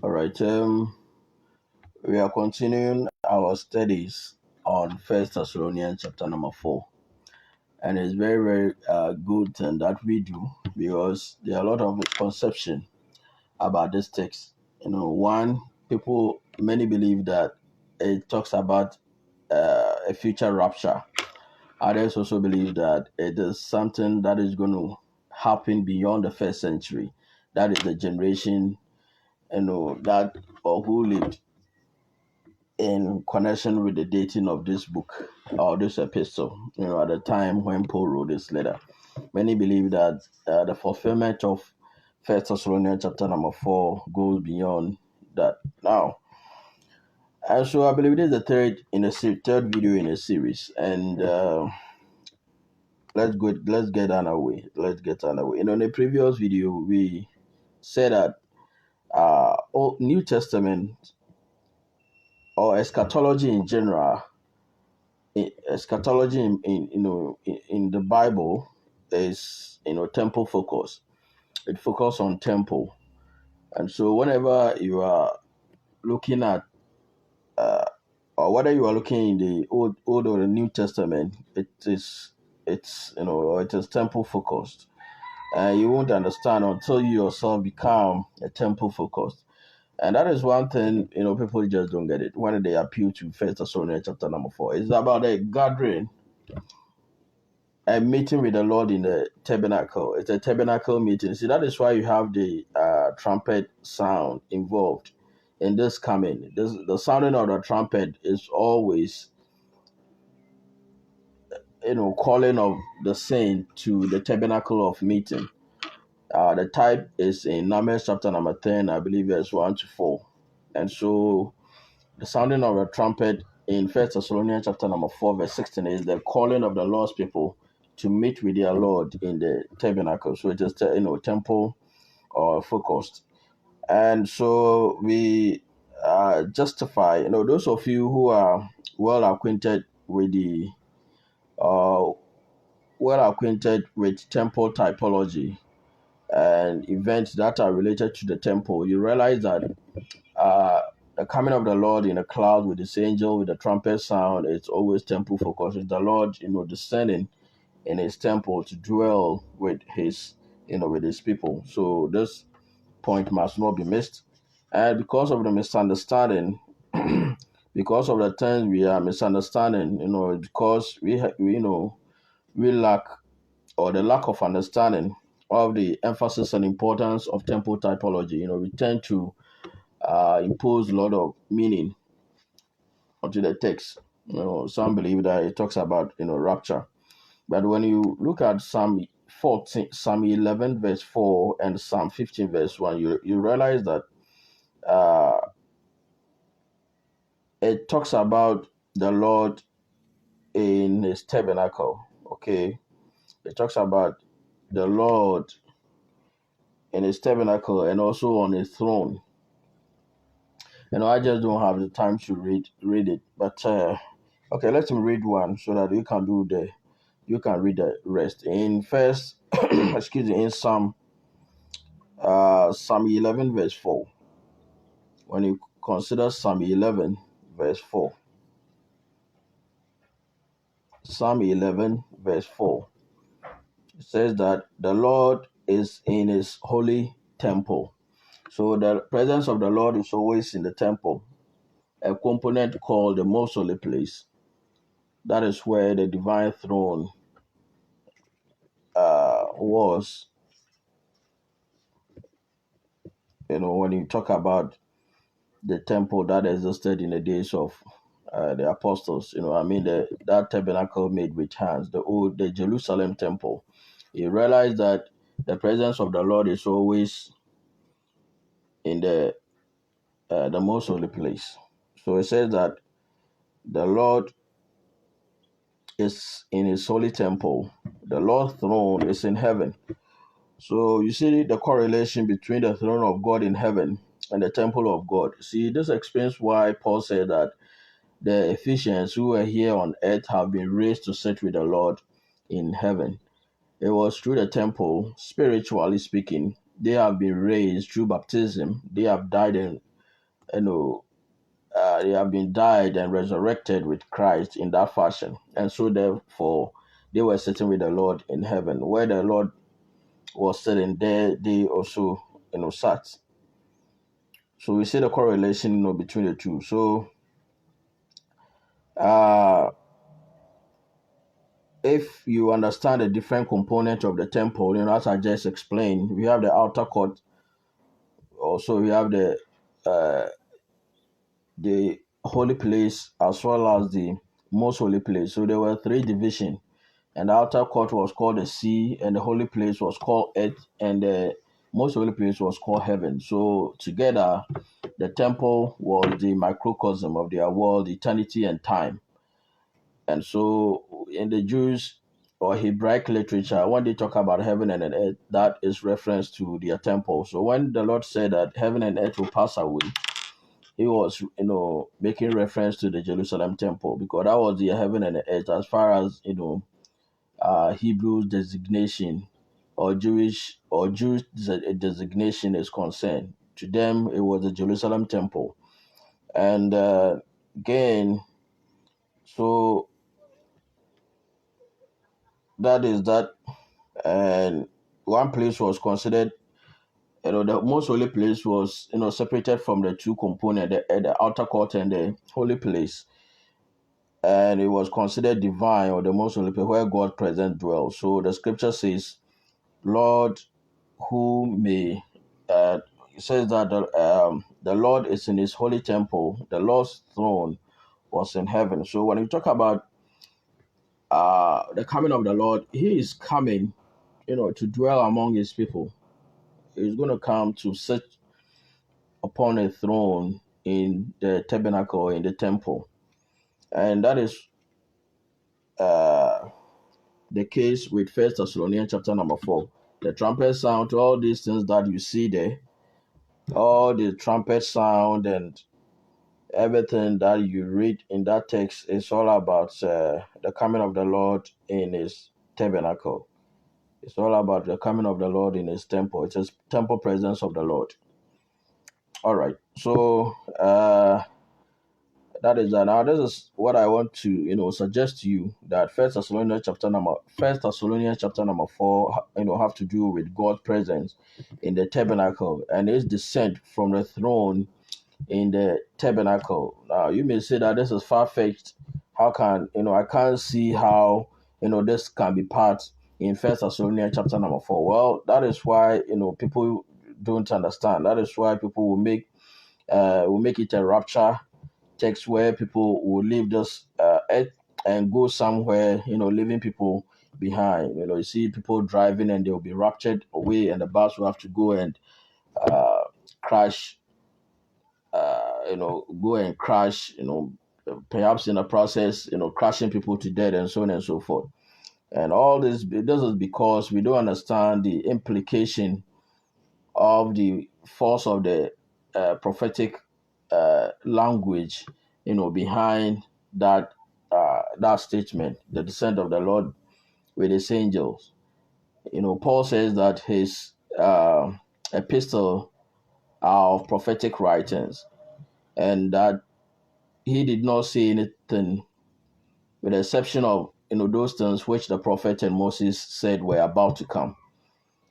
All right. We are continuing our studies on First Thessalonians chapter number 4, and it's very, very good thing that we do because there are a lot of misconception about this text. One, many believe that it talks about a future rapture. Others also believe that it is something that is going to happen beyond the first century. That is the generation, that or who lived in connection with the dating of this book or this epistle, at the time when Paul wrote this letter. Many believe that the fulfillment of First Thessalonians chapter number 4 goes beyond that. Now, and so I believe this is the third video in a series, and let's get on our way. Let's get on our way. In the previous video, we said that Old New Testament or eschatology in general eschatology in the Bible is temple focus. It focuses on temple, and so whenever you are looking at or whether you are looking in the old or the New Testament, it is temple focused. You won't understand until you yourself become a temple focused. And that is one thing, people just don't get it when they appeal to First Thessalonians chapter number 4. It's about a gathering, a meeting with the Lord in the tabernacle. It's a tabernacle meeting. See, that is why you have the trumpet sound involved in this coming. The sounding of the trumpet is always, calling of the saint to the tabernacle of meeting. The type is in Numbers chapter number 10, I believe, verse 1 to 4. And so the sounding of the trumpet in First Thessalonians chapter number 4, verse 16 is the calling of the Lord's people to meet with their Lord in the tabernacle. So it is temple or focused. And so we justify, those of you who are well acquainted with the temple typology and events that are related to the temple, you realize that the coming of the Lord in a cloud with his angel, with the trumpet sound, it's always temple focused. It's the Lord, descending in his temple to dwell with his people. So this point must not be missed. And because of the misunderstanding, because of the things we are misunderstanding, because we lack, or the lack of understanding of the emphasis and importance of temple typology, we tend to impose a lot of meaning onto the text. Some believe that it talks about rapture, but when you look at Psalm 14, Psalm 11 verse 4 and Psalm 15 verse 1, you realize that it talks about the Lord in his tabernacle. Okay, it talks about the Lord in his tabernacle and also on his throne. I just don't have the time to read it, but okay, let me read one so that you can read the rest. In first, excuse me, in Psalm 11 verse 4. When you consider Psalm 11 verse 4, Psalm 11 verse 4, it says that the Lord is in his holy temple. So the presence of the Lord is always in the temple, a component called the most holy place. That is where the divine throne was. When you talk about the temple that existed in the days of the apostles, that tabernacle made with hands, the Jerusalem temple, you realize that the presence of the Lord is always in the most holy place. So it says that the Lord is in his holy temple. The Lord's throne is in heaven. So you see the correlation between the throne of God in heaven and the temple of God. See, this explains why Paul said that the Ephesians who were here on earth have been raised to sit with the Lord in heaven. It was through the temple, spiritually speaking, they have been raised through baptism. They have died you know, they have been died and resurrected with Christ in that fashion. And so therefore they were sitting with the Lord in heaven. Where the Lord was sitting there, they also, sat. So we see the correlation, between the two. So uh if you understand the different components of the temple, as I just explained, we have the outer court, also we have uh the holy place as well as the most holy place. So there were three divisions, and the outer court was called the sea, and the holy place was called earth, and the most holy place was called heaven. So together, the temple was the microcosm of their world, eternity, and time. And so in the Jews or Hebraic literature, when they talk about heaven and earth, that is reference to their temple. So when the Lord said that heaven and earth will pass away, he was, making reference to the Jerusalem temple, because that was the heaven and the earth as far as, Hebrew designation or Jewish designation is concerned. To them, it was the Jerusalem temple. And again, so that is that. And one place was considered, the most holy place was, separated from the two components, the outer court and the holy place. And it was considered divine, or the most holy place where God present dwells. So the scripture says, Lord, who may, it says that the Lord is in his holy temple, the Lord's throne was in heaven. So when we talk about the coming of the Lord, he is coming, to dwell among his people. He's going to come to sit upon a throne in the tabernacle, in the temple. And that is uh, the case with First Thessalonians chapter number 4. The trumpet sound, all these things that you see there, all the trumpet sound and everything that you read in that text is all about the coming of the Lord in his tabernacle. It's all about the coming of the Lord in his temple. It's his temple presence of the Lord. All right. So that is that. Now this is what I want to suggest to you, that First Thessalonians chapter number 4 have to do with God's presence in the tabernacle and his descent from the throne in the tabernacle. Now you may say that this is far fetched. How can I can't see how this can be part in First Thessalonians chapter number 4. Well, that is why people don't understand. That is why people will make it a rapture text where people will leave this earth and go somewhere, leaving people behind. You see people driving and they'll be raptured away, and the bus will have to go and crash, go and crash, perhaps in the process, crashing people to death and so on and so forth. And all this is because we don't understand the implication of the force of the prophetic language, behind that statement, the descent of the Lord with his angels. Paul says that his epistle are of prophetic writings, and that he did not say anything with the exception of those things which the prophet and Moses said were about to come.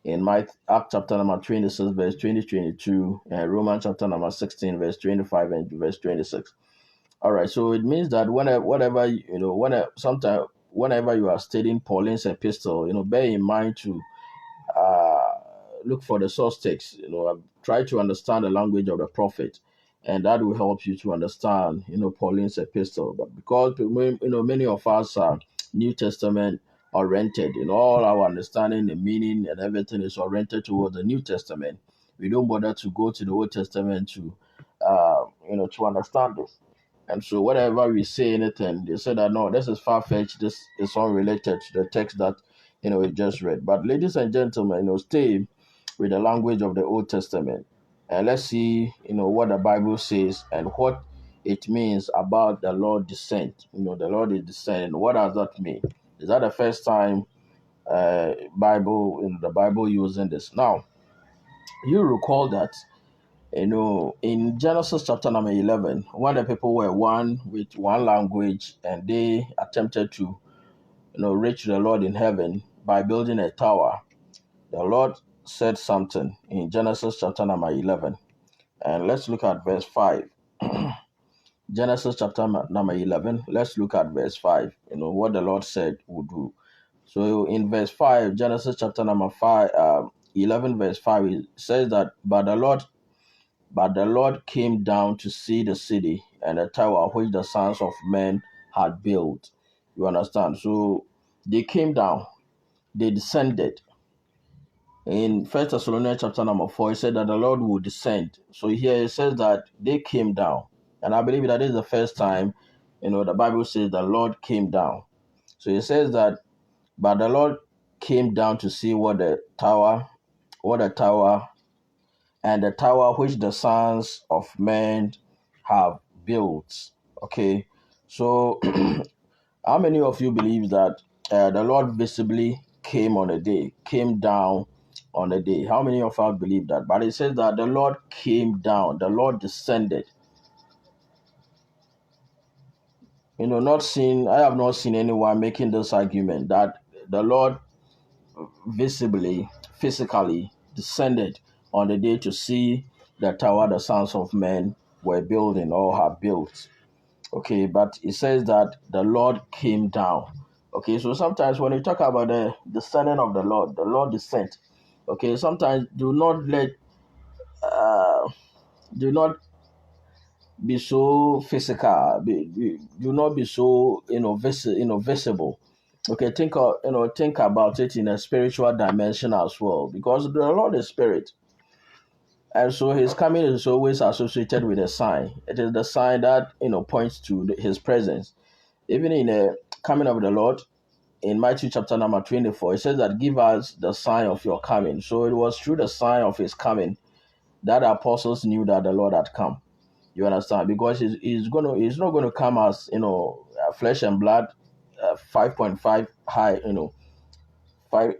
In Acts chapter number 26, verse 20-22, and Romans chapter number 16, verse 25 and verse 26. All right, so it means that whenever you are studying Pauline's epistle, bear in mind to uh, look for the source text. Try to understand the language of the prophet, and that will help you to understand, Pauline's epistle. But because many of us are New Testament oriented, all our understanding, the meaning, and everything is oriented towards the New Testament. We don't bother to go to the Old Testament to understand this. And so whenever we say anything, they say that no, this is far fetched, this is unrelated to the text that we just read. But ladies and gentlemen, stay with the language of the Old Testament, and let's see, what the Bible says and what it means about the Lord descent. The Lord is descending. What does that mean? Is that the first time the Bible using this? Now, you recall that In Genesis chapter number 11, when the people were one with one language and they attempted to, reach the Lord in heaven by building a tower, the Lord said something in Genesis chapter number 11. And let's look at verse 5. Genesis chapter number 11, let's look at verse 5, what the Lord said would do. So in verse 5, Genesis chapter number 11, verse 5, it says that, but the Lord came down to see the city and the tower which the sons of men had built. You understand? So they came down, they descended. In First Thessalonians chapter number 4, it said that the Lord will descend. So here it says that they came down. And I believe that is the first time, the Bible says the Lord came down. So it says that, but the Lord came down to see what the tower, and the tower which the sons of men have built. Okay. So how many of you believe that the Lord visibly came down on a day? How many of us believe that? But it says that the Lord came down, the Lord descended. I have not seen anyone making this argument that the Lord visibly, physically descended on the day to see the tower the sons of men were building or have built. Okay, but it says that the Lord came down. Okay, so sometimes when you talk about the descending of the Lord descent. Okay, sometimes do not be so physical. Do not be so visible. Okay, think about it in a spiritual dimension as well, because the Lord is spirit, and so His coming is always associated with a sign. It is the sign that points to His presence. Even in the coming of the Lord, in Matthew chapter number 24, it says that give us the sign of your coming. So it was through the sign of His coming that the apostles knew that the Lord had come. You understand? Because he's not going to come as flesh and blood, 5.5 high, 5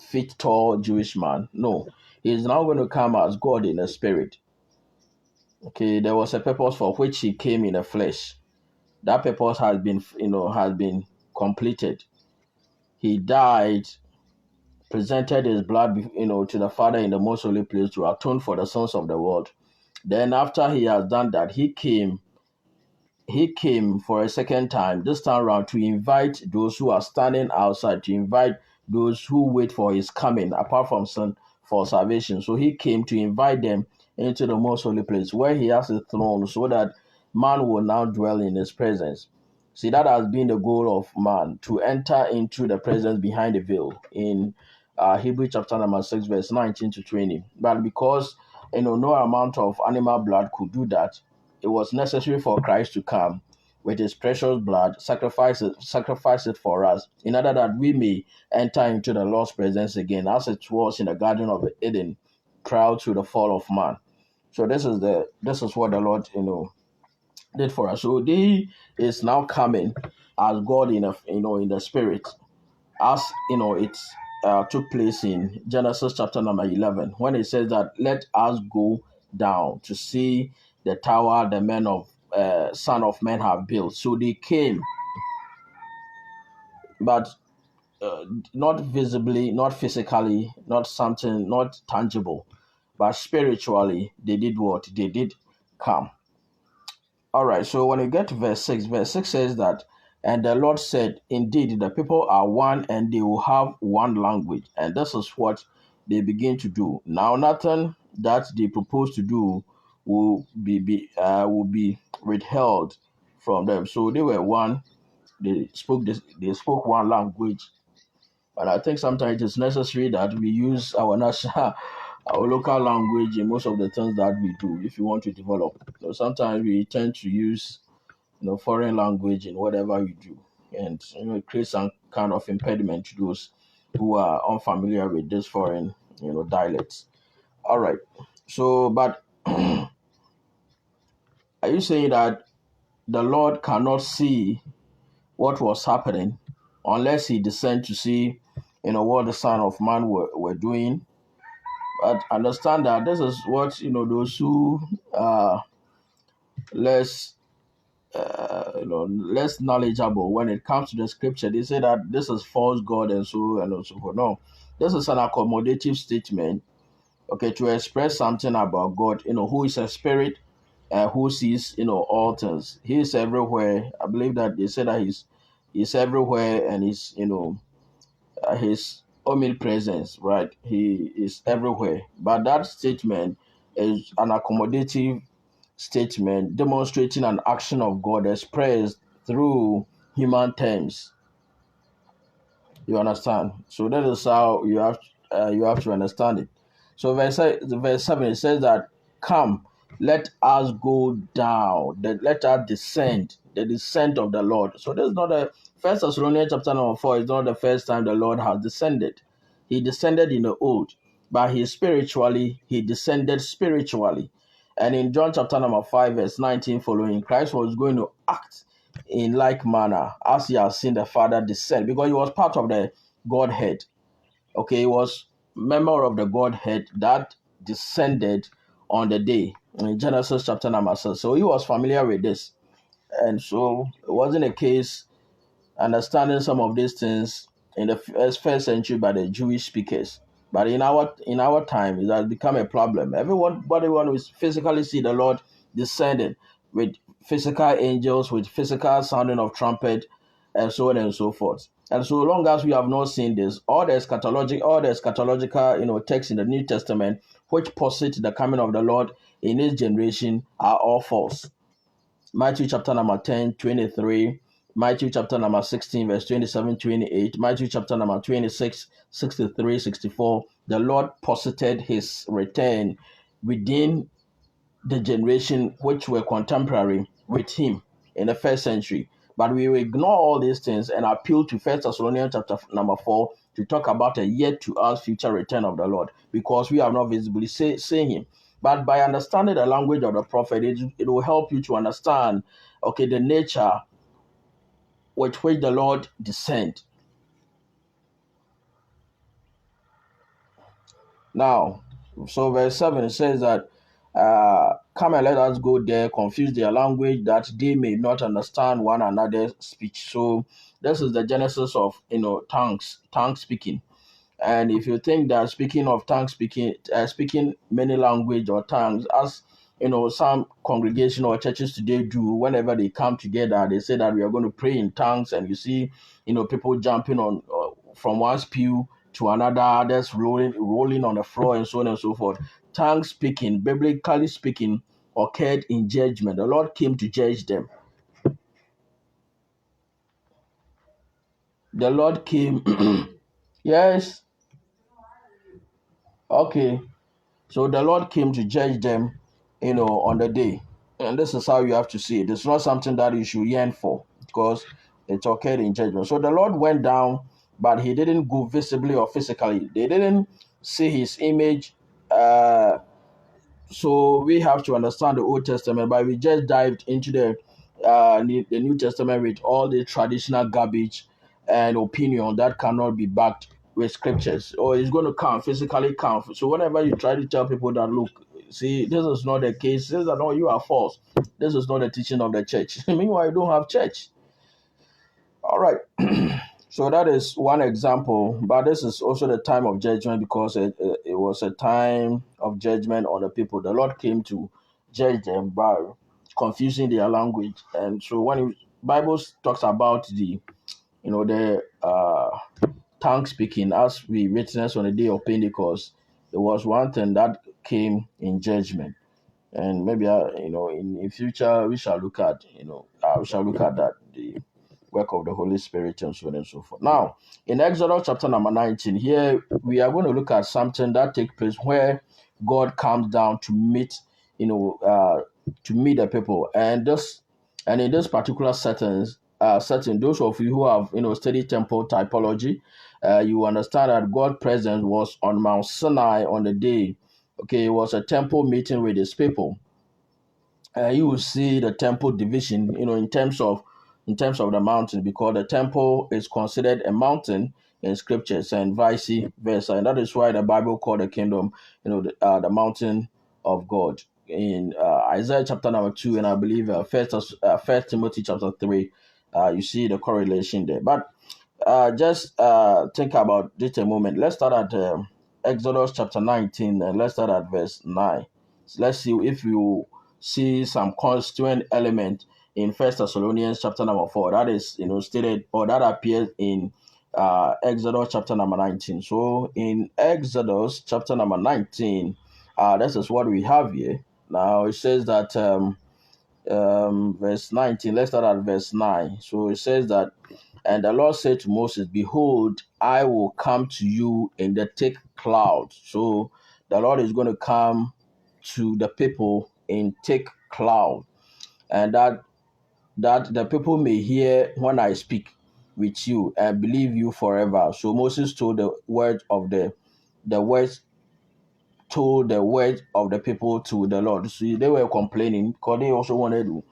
feet tall Jewish man. No, he's now going to come as God in the spirit. Okay, there was a purpose for which He came in the flesh. That purpose has been completed. He died, presented His blood, to the Father in the most holy place to atone for the sins of the world. Then after He has done that, He came for a second time, this time around, to invite those who are standing outside, to invite those who wait for His coming, apart from sin, for salvation. So He came to invite them into the most holy place where He has a throne, so that man will now dwell in His presence. See, that has been the goal of man, to enter into the presence behind the veil in Hebrews chapter number 6, verse 19 to 20. But because no amount of animal blood could do that, it was necessary for Christ to come with His precious blood, sacrifice it for us, in order that we may enter into the Lord's presence again, as it was in the Garden of Eden, prior to the fall of man. So this is what the Lord did for us. So He is now coming as God in the spirit, as it took place in Genesis chapter number 11, when it says that let us go down to see the tower the son of men have built. So they came, but not visibly, not physically, not something, not tangible, but spiritually they did what? They did come. All right, so when you get to verse 6 says that, and the Lord said, indeed, the people are one and they will have one language. And this is what they begin to do. Now, nothing that they propose to do will be withheld from them. So they were one. They spoke one language. But I think sometimes it is necessary that we use our national, our local language in most of the things that we do if you want to develop. So sometimes we tend to use foreign language in whatever we do, and it creates some kind of impediment to those who are unfamiliar with this foreign dialects. All right. So, but are you saying that the Lord cannot see what was happening unless He descended to see what the Son of Man were doing? But understand that this is what those who are less less knowledgeable when it comes to the scripture. They say that this is false God and so and so forth. No, this is an accommodative statement. Okay, to express something about God. Who is a spirit, who sees all things. He is everywhere. I believe that they say that he's everywhere and his omnipresence, right? He is everywhere. But that statement is an accommodative statement demonstrating an action of God expressed through human terms. You understand? So that is how you have to understand it. So verse 7 it says that come, let us go down, let us descend, the descent of the Lord. So this is not the First Thessalonians chapter number 4 is not the first time the Lord has descended. He descended in the old, but he descended spiritually. And in John chapter number 5, verse 19 following, Christ was going to act in like manner as he has seen the Father descend, because he was part of the Godhead. Okay, he was member of the Godhead that descended on the day in Genesis chapter number 6. So he was familiar with this. And so it wasn't a case understanding some of these things in the first century by the Jewish speakers. But in our time, it has become a problem. Everybody wants to physically see the Lord descending with physical angels, with physical sounding of trumpet, and so on and so forth. And so long as we have not seen this, all the eschatological, texts in the New Testament which posit the coming of the Lord in this generation are all false. Matthew chapter number 10, 23. Matthew chapter number 16, verse 27, 28. Matthew chapter number 26, 63, 64. The Lord posited his return within the generation which were contemporary with him in the first century. But we will ignore all these things and appeal to First Thessalonians chapter number 4 to talk about a yet to us future return of the Lord, because we have not visibly seen him. But by understanding the language of the prophet, it will help you to understand, okay, the nature with which the Lord descend. Now, so verse 7 says that, come and let us go there, confuse their language, that they may not understand one another's speech. So this is the genesis of tongue speaking. And if you think that speaking of tongue speaking many language or tongues, as some congregation or churches today do, whenever they come together, they say that we are going to pray in tongues, and you see, people jumping on from one pew to another, others rolling on the floor, and so on and so forth. Tongue speaking, biblically speaking, occurred in judgment. The Lord came to judge them. The Lord came. Yes. Okay. So the Lord came to judge them, on the day. And this is how you have to see it. It's not something that you should yearn for, because it occurred in judgment. So the Lord went down, but he didn't go visibly or physically. They didn't see his image. So we have to understand the Old Testament, but we just dived into the New Testament with all the traditional garbage and opinion that cannot be backed with scriptures, or it's going to come physically come. So whenever you try to tell people that, look, see, this is not the case, this is that, no, you are false. This is not the teaching of the church. Meanwhile, you don't have church. All right. So that is one example, but this is also the time of judgment, because it was a time of judgment on the people. The Lord came to judge them by confusing their language. And so when Bible talks about the tongue speaking, as we witnessed on the day of Pentecost, it was one thing that came in judgment. And maybe in future we shall look at that, the work of the Holy Spirit, and so on and so forth. Now, in Exodus chapter number 19, here we are going to look at something that takes place where God comes down to meet, the people, and in this particular setting, those of you who have studied temple typology, you understand that God's presence was on Mount Sinai on the day. Okay, it was a temple meeting with his people. You will see the temple division, in terms of the mountain, because the temple is considered a mountain in scriptures and vice versa. And that is why the Bible called the kingdom, the mountain of God. In Isaiah chapter number 2, and I believe First Timothy chapter 3, you see the correlation there. But just think about this a moment. Let's start at Exodus chapter 19, and let's start at verse 9. So let's see if you see some constituent element in First Thessalonians chapter number 4 that is stated, or that appears in Exodus chapter number 19. So in Exodus chapter number 19, this is what we have here. Now it says that verse 19. Let's start at verse 9. So it says that, and the Lord said to Moses, behold, I will come to you in the thick cloud. So the Lord is going to come to the people in thick cloud, and that the people may hear when I speak with you and believe you forever. So Moses told the words of the words told the words of the people to the Lord. So they were complaining because they also wanted to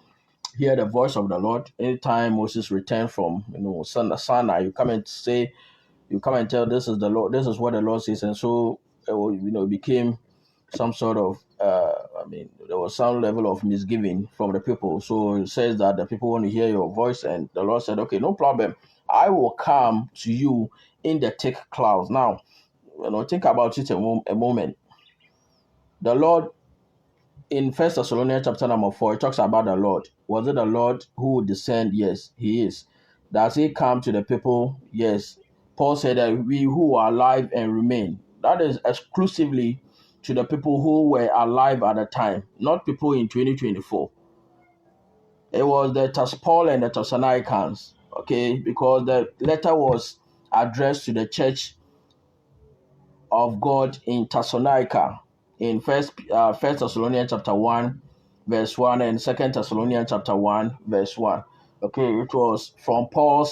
hear the voice of the Lord. Anytime Moses returned from Sinai, you come and tell, this is the Lord, this is what the Lord says, and so it became some sort of there was some level of misgiving from the people. So it says that the people want to hear your voice, and the Lord said, okay, no problem, I will come to you in the thick clouds. Now, think about it a moment. The Lord in First Thessalonians chapter number 4, it talks about the Lord. Was it the Lord who would descend? Yes, he is. Does he come to the people? Yes. Paul said that we who are alive and remain. That is exclusively to the people who were alive at the time, not people in 2024. It was the Paul and the Thessalonians, okay, because the letter was addressed to the church of God in Thessalonica, in First Thessalonians chapter 1 verse 1 and Second Thessalonians chapter 1 verse 1. Okay, it was from Paul,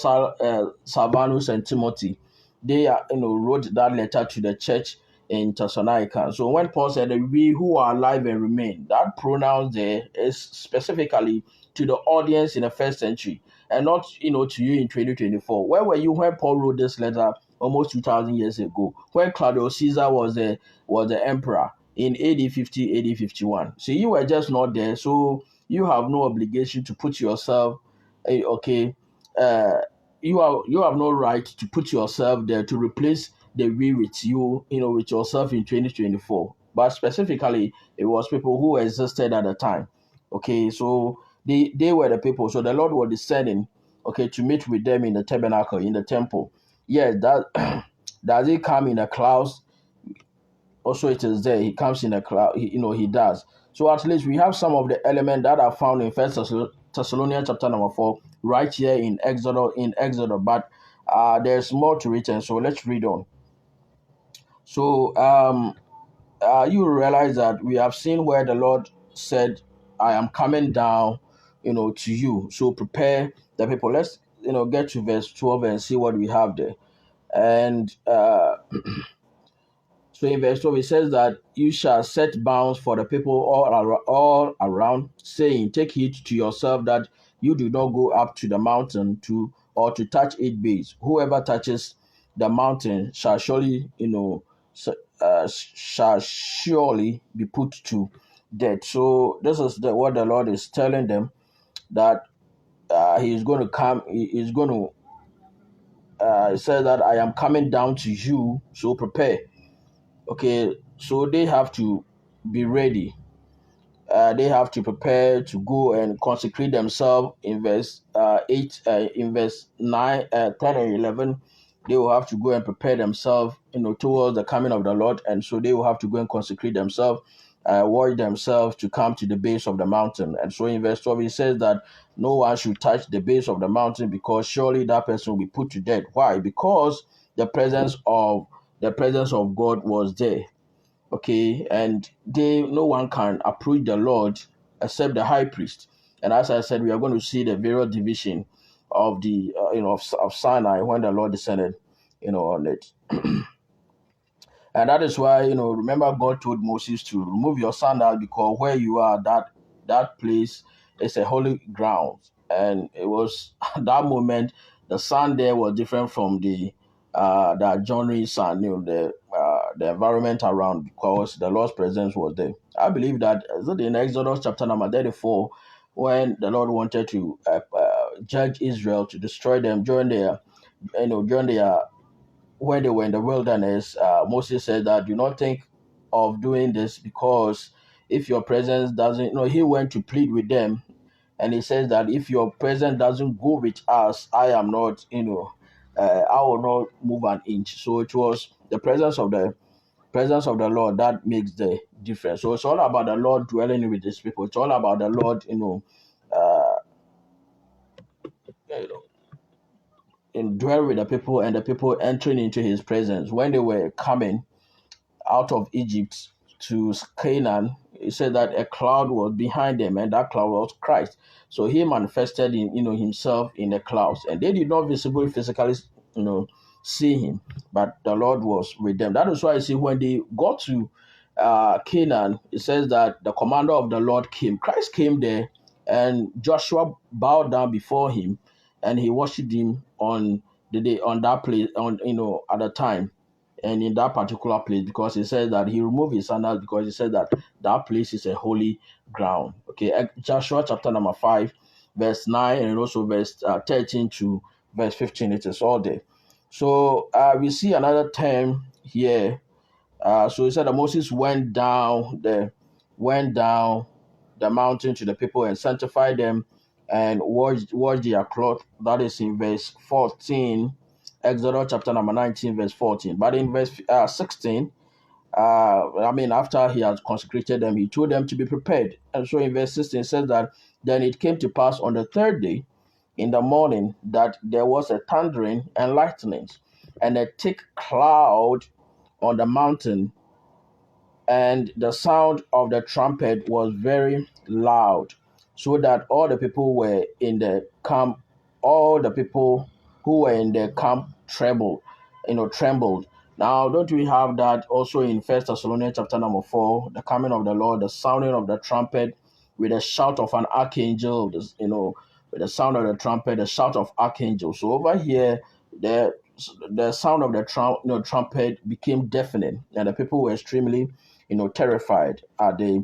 Silvanus, and Timothy. They wrote that letter to the church in Thessalonica. So when Paul said that we who are alive and remain, that pronoun there is specifically to the audience in the first century, and not to you in 2024. Where were you when Paul wrote this letter almost 2,000 years ago, when Claudius Caesar was the emperor in AD 50, AD 51? So you were just not there, so you have no obligation to put yourself, you have no right to put yourself there to replace the we with you, with yourself in 2024. But specifically, it was people who existed at the time. Okay, so they were the people. So the Lord was descending, to meet with them in the tabernacle, in the temple. Yes, that does he come in the clouds? Also, it is there. He comes in a cloud. He does. So at least we have some of the elements that are found in First Thessalonians chapter number 4, right here in Exodus. But there's more to it, and so let's read on. So you realize that we have seen where the Lord said, "I am coming down, to you. So prepare the people." Let's get to verse 12 and see what we have there. And so in verse 12, it says that you shall set bounds for the people all around, saying, take heed to yourself that you do not go up to the mountain to touch its base. Whoever touches the mountain shall surely, shall surely be put to death. So this is what the Lord is telling them, that he is going to come. He is going to. It says that I am coming down to you, so prepare. Okay, so they have to be ready. They have to prepare to go and consecrate themselves in verse 8, in verse 9, 10 and 11. They will have to go and prepare themselves, towards the coming of the Lord. And so they will have to go and consecrate themselves, warn themselves to come to the base of the mountain. And so in verse 12, it says that no one should touch the base of the mountain, because surely that person will be put to death. Why? Because the presence of God was there. Okay, and no one can approach the Lord except the high priest. And as I said, we are going to see the various division of the of Sinai when the Lord descended on it. And that is why remember, God told Moses to remove your sandals, because where you are, that place is a holy ground. And it was at that moment the sand there was different from the that journeys and the environment around, because the Lord's presence was there. I believe that is it in Exodus chapter number 34, when the Lord wanted to judge Israel, to destroy them during their when they were in the wilderness. Moses said that do not think of doing this, because if your presence doesn't, he went to plead with them, and he says that if your presence doesn't go with us, I am not, I will not move an inch. So it was the presence of the Lord that makes the difference. So it's all about the Lord dwelling with His people. It's all about the Lord, you know, in dwell with the people, and the people entering into His presence when they were coming out of Egypt to Canaan. He said that a cloud was behind them, and that cloud was Christ. So He manifested in Himself in the clouds, and they did not visibly physically you know see Him, but the Lord was with them. That is why I see when they got to Canaan, it says that the commander of the Lord came. Christ came there, and Joshua bowed down before Him, and he worshipped Him on the day, on that place, on at the time, and in that particular place, because he said that he removed his sandals, because he said that that place is a holy ground. Okay, Joshua chapter number 5, verse 9, and also verse 13 to verse 15. It is all there. So we see another term here. So he said that Moses went down the mountain to the people and sanctified them and washed their cloth. That is in verse 14, Exodus chapter number 19, verse 14. But in verse 16, after he had consecrated them, he told them to be prepared. And so in verse 16 it says that then it came to pass on the third day in the morning that there was a thundering and lightnings and a thick cloud on the mountain, and the sound of the trumpet was very loud, so that all the people who were in the camp trembled. Now, don't we have that also in First Thessalonians chapter number 4, the coming of the Lord, the sounding of the trumpet with a shout of an archangel, with the sound of the trumpet, the shout of archangel. So over here, the sound of the trumpet became deafening, and the people were extremely terrified at the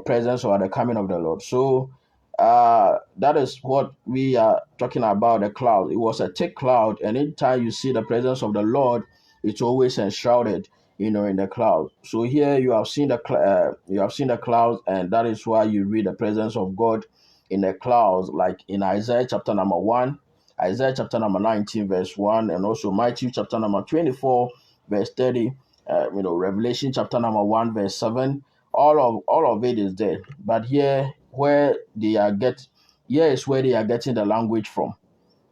presence or at the coming of the Lord. So that is what we are talking about, the cloud. It was a thick cloud, and anytime you see the presence of the Lord, it's always enshrouded in the cloud. So here you have seen the clouds, and that is why you read the presence of God in the clouds, like in Isaiah chapter number 1, Isaiah chapter number 19, verse 1, and also Matthew chapter number 24, verse 30, Revelation chapter number 1, verse 7. All of it is there. But here is where they are getting the language from,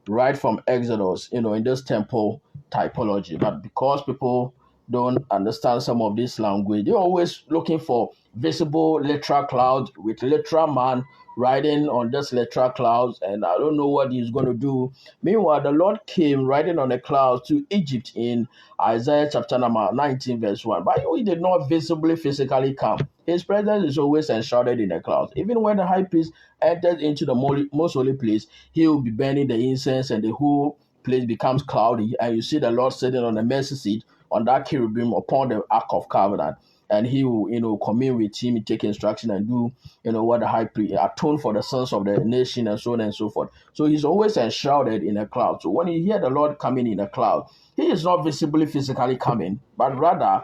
right from Exodus, in this temple typology. But because people don't understand some of this language, they're always looking for visible literal clouds with literal man riding on this literal clouds, and I don't know what he's going to do. Meanwhile, the Lord came riding on the clouds to Egypt in Isaiah chapter number 19, verse 1. But he did not visibly, physically come. His presence is always enshrouded in the clouds. Even when the high priest enters into the most holy place, he will be burning the incense, and the whole place becomes cloudy, and you see the Lord sitting on the mercy seat on that cherubim upon the Ark of Covenant, and he will commune with him, take instruction, and do what the high priest atone for the sins of the nation, and so on and so forth. So he's always enshrouded in a cloud. So when you hear the Lord coming in a cloud, he is not visibly, physically coming, but rather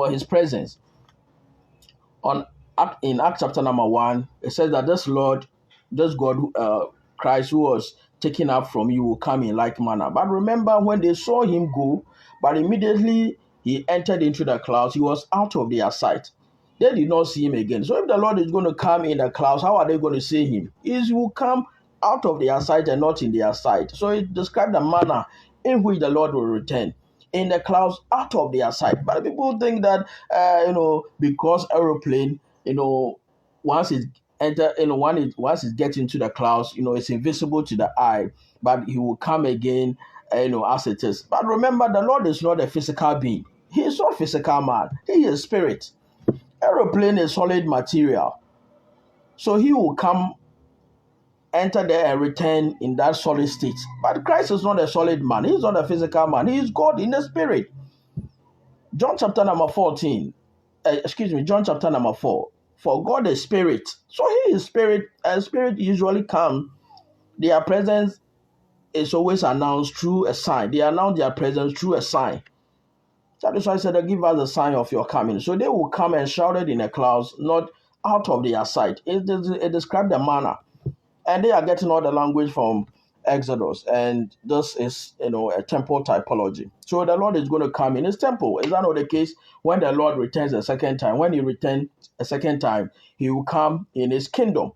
his presence. In Acts chapter number 1, it says that this God, Christ, who was taken up from you, will come in like manner. But remember, when they saw him go, but immediately he entered into the clouds, he was out of their sight. They did not see him again. So if the Lord is going to come in the clouds, how are they going to see him? He will come out of their sight and not in their sight. So it describes the manner in which the Lord will return. In the clouds, out of their sight. But people think that because aeroplane, once it once it gets into the clouds, it's invisible to the eye, but he will come again, as it is. But remember, the Lord is not a physical being. He is not physical man. He is spirit. Aeroplane is solid material, so he will come enter there and return in that solid state. But Christ is not a solid man. He's not a physical man. He is God in the spirit. John chapter number 14. John chapter number 4. For God is spirit. So he is spirit, and spirit usually come. Their presence is always announced through a sign. They announce their presence through a sign. That is why I said, give us a sign of your coming. So they will come and shout it in the clouds, not out of their sight. It describes the manner. And they are getting all the language from Exodus. And this is, a temple typology. So the Lord is going to come in his temple. Is that not the case? When the Lord returns a second time, when he returns a second time, he will come in his kingdom.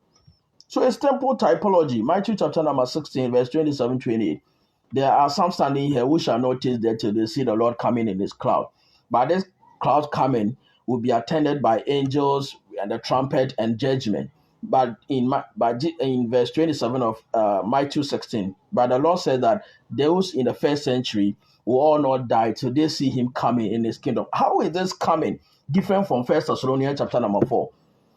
So it's temple typology. Matthew chapter number 16, verse 27-28. There are some standing here who shall not taste death till they see the Lord coming in his cloud. But this cloud coming will be attended by angels and the trumpet and judgment. But in verse 27 of Matthew 16, but the Lord said that those in the first century will all not die till they see him coming in his kingdom. How is this coming different from 1 Thessalonians chapter number 4?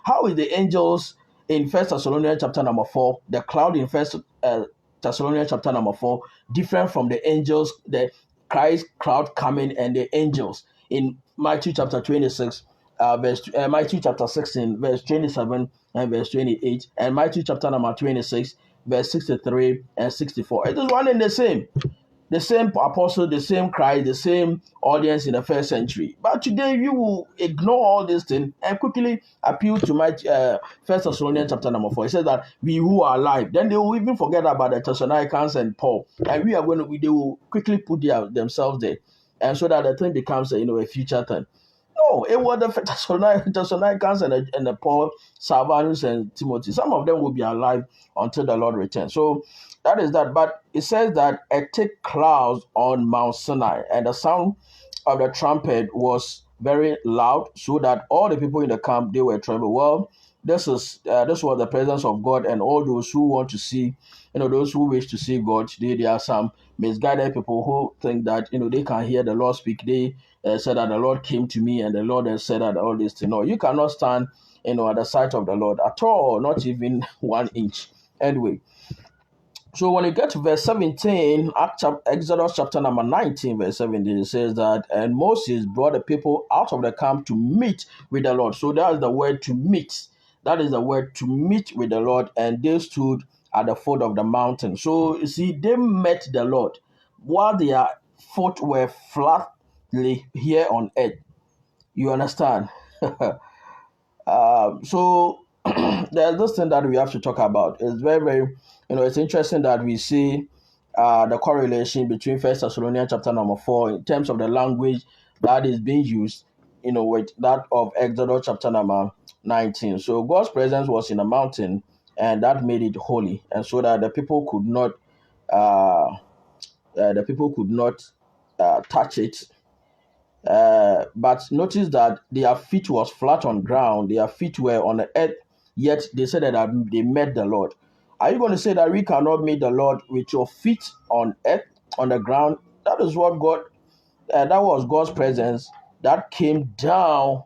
How is the angels in 1 Thessalonians chapter number 4, the cloud in 1 Thessalonians chapter number 4, different from the angels, the Christ cloud coming and the angels in Matthew chapter 26, Matthew chapter 16, verse 27 and verse 28, and Matthew chapter number 26, verse 63 and 64. It is one and the same. The same apostle, the same Christ, the same audience in the first century. But today you will ignore all these things and quickly appeal to my 1 Thessalonians chapter number 4. It says that we who are alive, then they will even forget about the Thessalonians and Paul. And they will quickly put themselves there. And so that the thing becomes a future thing. No, it was the Thessalonians and the Paul, Silvanus and Timothy. Some of them will be alive until the Lord returns. So that is that. But it says that a thick cloud on Mount Sinai, and the sound of the trumpet was very loud, so that all the people in the camp, they were trembling. Well, this was the presence of God, and all those who want to see, those who wish to see God today, there are some misguided people who think that they can hear the Lord speak. They said that the Lord came to me and the Lord has said that all this thing. No, you cannot stand at the sight of the Lord at all, not even 1 inch. Anyway, so when you get to verse 17, Exodus chapter number 19, verse 17, it says that, and Moses brought the people out of the camp to meet with the Lord. So that is the word to meet. That is the word to meet with the Lord, and they stood at the foot of the mountain. So you see, they met the Lord while their foot were flatly here on earth. You understand? So there's this thing that we have to talk about. It's very, very, it's interesting that we see the correlation between 1 Thessalonians chapter number 4 in terms of the language that is being used, with that of Exodus chapter number 19. So God's presence was in a mountain, and that made it holy, and so that the people could not touch it. But notice that their feet was flat on ground, their feet were on the earth, yet they said that they met the Lord. Are you going to say that we cannot meet the Lord with your feet on earth, on the ground? That is what that was God's presence that came down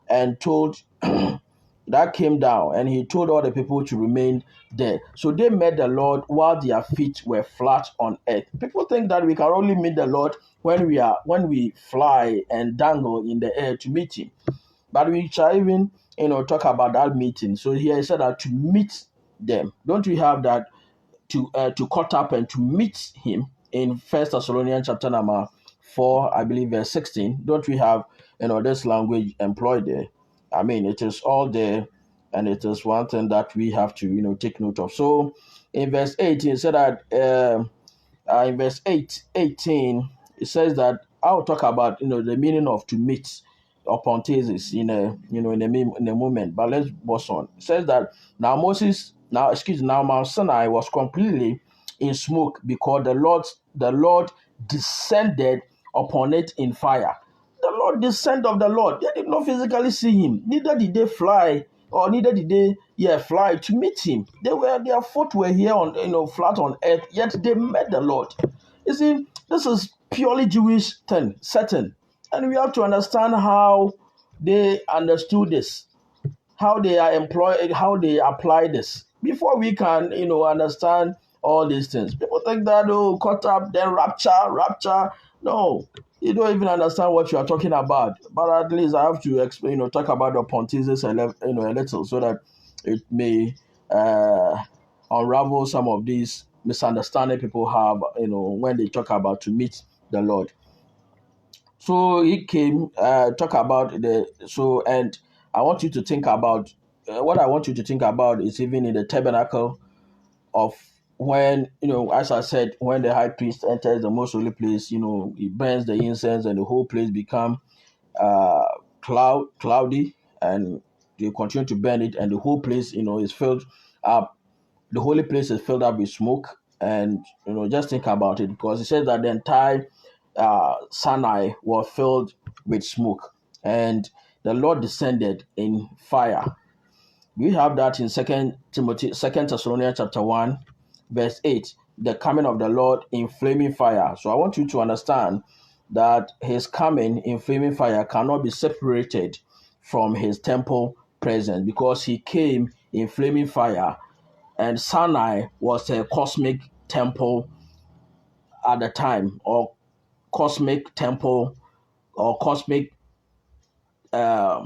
and told that came down, and he told all the people to remain there. So they met the Lord while their feet were flat on earth. People think that we can only meet the Lord when we fly and dangle in the air to meet him. But we shall even talk about that meeting. So here he said that to meet them. Don't we have that to cut up and to meet him in 1 Thessalonians chapter number 4, I believe verse 16? Don't we have this language employed there? I mean, it is all there, and it is one thing that we have to take note of. So in verse 18, it said that in verse 18, it says that I'll talk about the meaning of to meet upon thesis in a moment. But let's boss on. It says that now Mount Sinai was completely in smoke because the Lord descended upon it in fire. The Lord descended of the Lord. They did not physically see him. Neither did they fly, or neither did they fly to meet him. Their foot were here on flat on earth, yet they met the Lord. You see, this is purely Jewish setting, and we have to understand how they understood this. how they are employed, how they apply this before we can, understand all these things. People think that, oh, caught up, then rapture. No, you don't even understand what you are talking about. But at least I have to explain, talk about the pontificates a little, so that it may uh, unravel some of these misunderstanding people have, when they talk about to meet the Lord. So he came, talk about and I want you to think about what I want you to think about is even in the tabernacle of when, as I said, when the high priest enters the most holy place, he burns the incense and the whole place become uh, cloudy, and they continue to burn it, and the whole place, is filled up. The holy place is filled up with smoke, and just think about it, because it says that the entire Sinai was filled with smoke, and the Lord descended in fire. We have that in Second Thessalonians chapter 1, verse 8, the coming of the Lord in flaming fire. So I want you to understand that his coming in flaming fire cannot be separated from his temple presence, because he came in flaming fire, and Sinai was a cosmic temple at the time, or cosmic temple, or cosmic uh,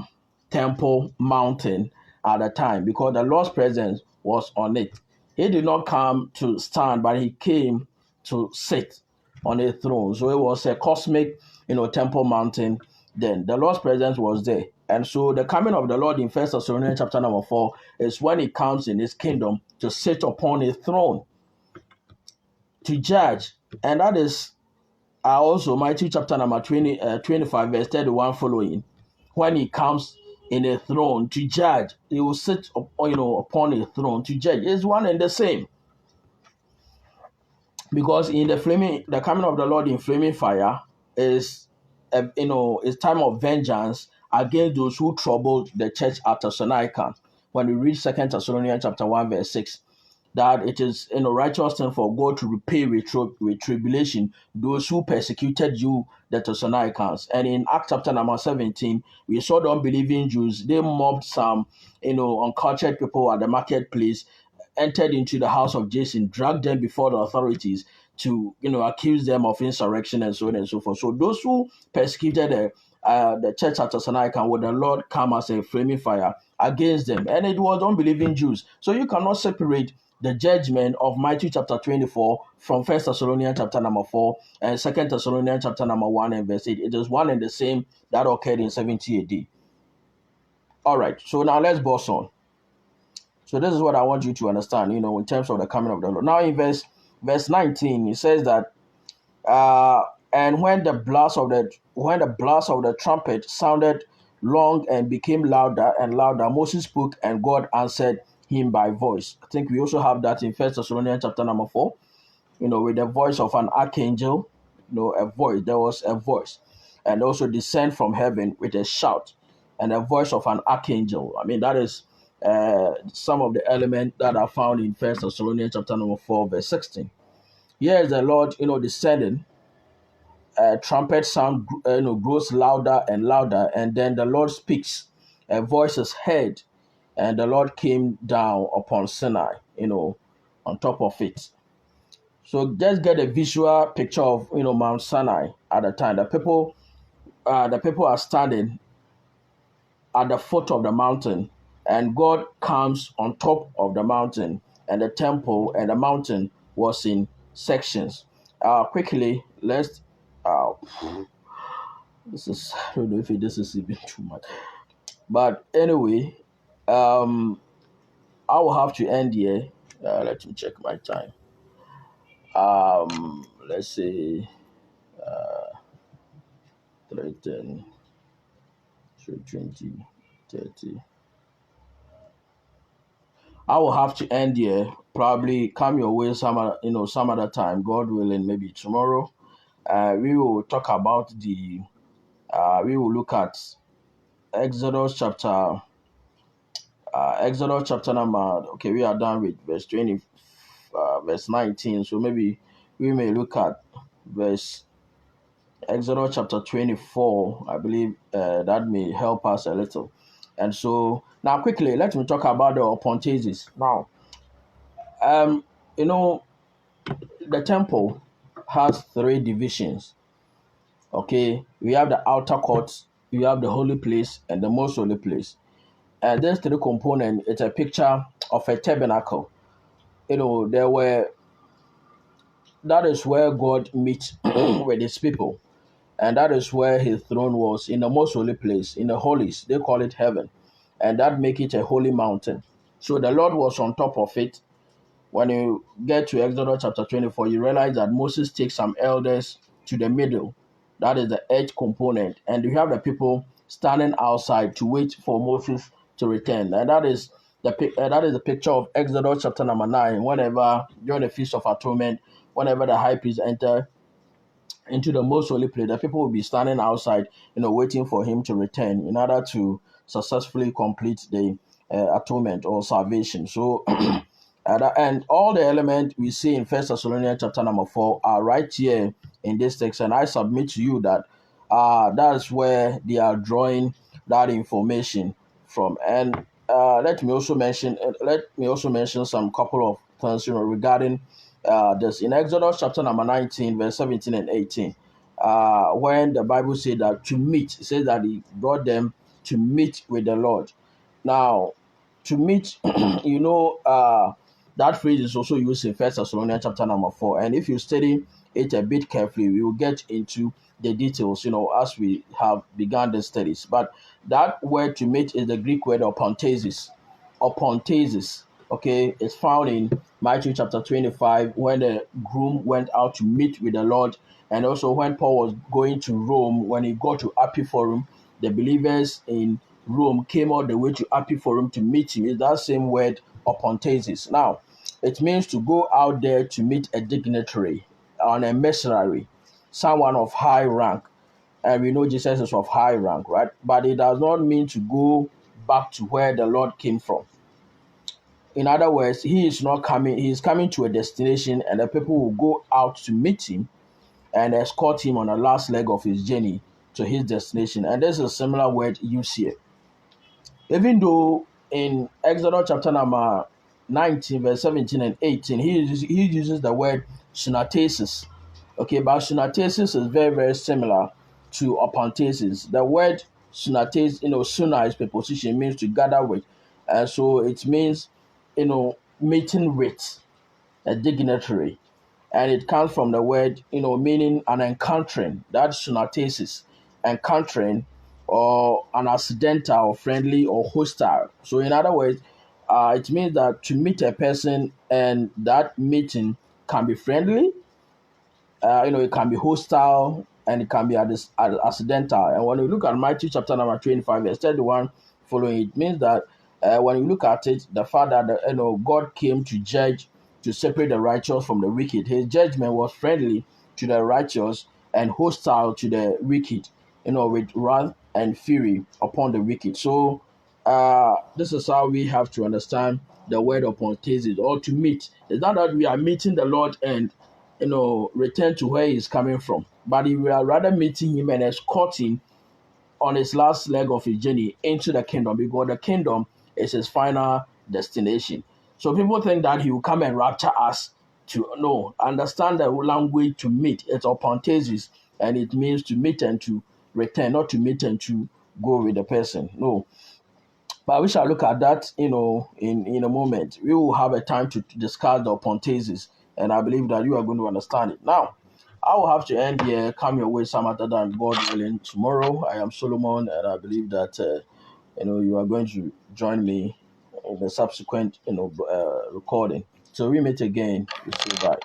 temple mountain at the time, because the Lord's presence was on it. He did not come to stand, but he came to sit on a throne. So it was a cosmic, temple mountain. Then the Lord's presence was there. And so the coming of the Lord in First Thessalonians chapter number 4 is when he comes in his kingdom to sit upon a throne to judge. And that is also Matthew chapter number 25, verse 31 following. When he comes in a throne to judge, he will sit upon a throne to judge. It's one and the same. Because in the coming of the Lord in flaming fire is, is time of vengeance against those who troubled the church at Thessalonica. When we read Second Thessalonians chapter 1, verse 6, that it is righteous thing for God to repay with tribulation those who persecuted you, the Thessalonians. And in Acts chapter number 17, we saw the unbelieving Jews. They mobbed some, uncultured people at the marketplace, entered into the house of Jason, dragged them before the authorities to, accuse them of insurrection and so on and so forth. So those who persecuted the church at Thessalonica, would the Lord come as a flaming fire against them. And it was unbelieving Jews. So you cannot separate the judgment of Matthew chapter 24 from First Thessalonians chapter number 4 and Second Thessalonians chapter number 1 and verse 8. It is one and the same that occurred in 70 AD. All right, so now let's boss on. So this is what I want you to understand, in terms of the coming of the Lord. Now in verse 19, it says that and when the blast of the trumpet sounded long and became louder and louder, Moses spoke and God answered him by voice. I think we also have that in First Thessalonians chapter number 4, with the voice of an archangel, a voice. There was a voice, and also descend from heaven with a shout and a voice of an archangel. I mean, that is some of the elements that are found in First Thessalonians chapter number 4, verse 16. Here is the Lord, descending. Trumpet sound, grows louder and louder, and then the Lord speaks. A voice is heard, and the Lord came down upon Sinai, on top of it. So just get a visual picture of Mount Sinai at the time. The people are standing at the foot of the mountain, and God comes on top of the mountain, and the temple and the mountain was in sections. Quickly, let's. I don't know if this is even too much, but anyway, I will have to end here. Let me check my time. Let's say 3:10, 20, 30. I will have to end here. Probably come your way some other time, God willing, maybe tomorrow. We will talk about we will look at Exodus chapter number. Okay, we are done with verse 20, verse 19. So maybe we may look at verse Exodus chapter 24. I believe that may help us a little. And so now quickly, let me talk about the apontesis. Now, you know, the temple has three divisions. Okay, we have the outer court, we have the holy place, and the most holy place. And these three components, it's a picture of a tabernacle. That is where God meets with his people. And that is where his throne was, in the most holy place, in the holies. They call it heaven. And that make it a holy mountain. So the Lord was on top of it. When you get to Exodus chapter 24, you realize that Moses takes some elders to the middle. That is the edge component. And you have the people standing outside to wait for Moses to return. And that is the picture of Exodus chapter number 9. Whenever during the Feast of Atonement, whenever the high priest enter into the most holy place, the people will be standing outside, waiting for him to return in order to successfully complete the atonement or salvation. So, and all the elements we see in First Thessalonians chapter number 4 are right here in this text, and I submit to you that that's where they are drawing that information from. And let me also mention some couple of things, regarding this in Exodus chapter number 19, verse 17 and 18. When the Bible said that to meet, it says that he brought them to meet with the Lord. Now, to meet, that phrase is also used in First Thessalonians chapter number 4. And if you study it a bit carefully, we will get into the details, as we have begun the studies. But that word to meet is the Greek word apontesis. Apontesis, okay, is found in Matthew chapter 25, when the groom went out to meet with the Lord. And also when Paul was going to Rome, when he got to Epiphorum, the believers in Rome came all the way to Epiphorum to meet him. Is that same word, apontesis. Now, it means to go out there to meet a dignitary and a mercenary, someone of high rank. And we know Jesus is of high rank, right? But it does not mean to go back to where the Lord came from. In other words, he is not coming, he is coming to a destination, and the people will go out to meet him and escort him on the last leg of his journey to his destination. And there's a similar word used here. Even though in Exodus chapter number 19, verse 17 and 18, he uses the word synathesis. Okay, but synathesis is very, very similar to apontesis. The word synathesis, suna is preposition, means to gather with. And so it means, meeting with a dignitary. And it comes from the word, meaning an encountering. That's synathesis, encountering, or an accidental, or friendly, or hostile. So in other words, it means that to meet a person, and that meeting can be friendly, it can be hostile, and it can be accidental. And when you look at Matthew chapter number 25, verse 31 following, it means that when you look at it, the fact that God came to judge, to separate the righteous from the wicked. His judgment was friendly to the righteous and hostile to the wicked, with wrath and fury upon the wicked. So this is how we have to understand the word apontesis, or to meet. It's not that we are meeting the Lord and return to where he's coming from, but we are rather meeting him and escorting on his last leg of his journey into the kingdom, because the kingdom is his final destination. So people think that he will come and rapture us. Understand the language to meet. It's apontesis, and it means to meet and to return, not to meet and to go with the person. No. But we shall look at that, in a moment. We will have a time to discuss the apontesis, and I believe that you are going to understand it. Now, I will have to end here. Come your way some other than God willing tomorrow. I am Solomon, and I believe that you are going to join me in the subsequent recording. So we meet again. We say bye.